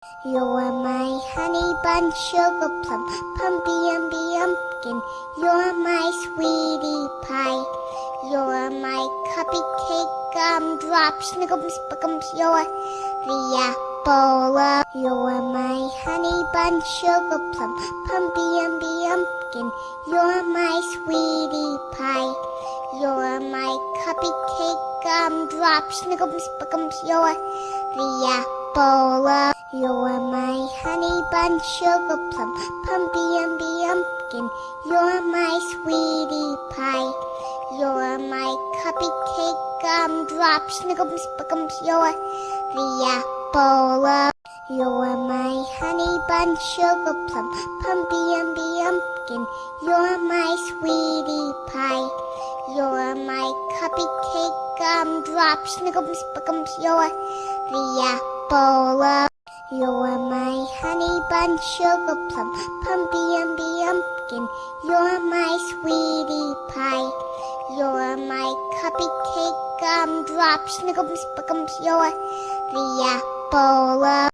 You're my honey bun, sugar plum, pumpy umby umpkin. You're my sweetie pie. You're my cupcake gumdrop, snickums, buckums. You're the apple of. You're my honey bun, sugar plum, pumpy umby umpkin. You're my sweetie pie. You're my cupcake gumdrop, snickums, buckums. You're the apple of. You're my honey bun, sugar plum, pumpy umby umpkin. You're my sweetie pie. You're my cupcake gumdrop, snickums, buckums. You're the apple of. You're my honey bun, sugar plum, pumpy umby umpkin. You're my sweetie pie. You're my cupcake gumdrop, snickums, buckums. You're the apple of. You're my honey bun, sugar plum, pumpy umby umpkin. You're my sweetie pie. You're my cupcake gumdrop, snickums, buckums. You're the apple of.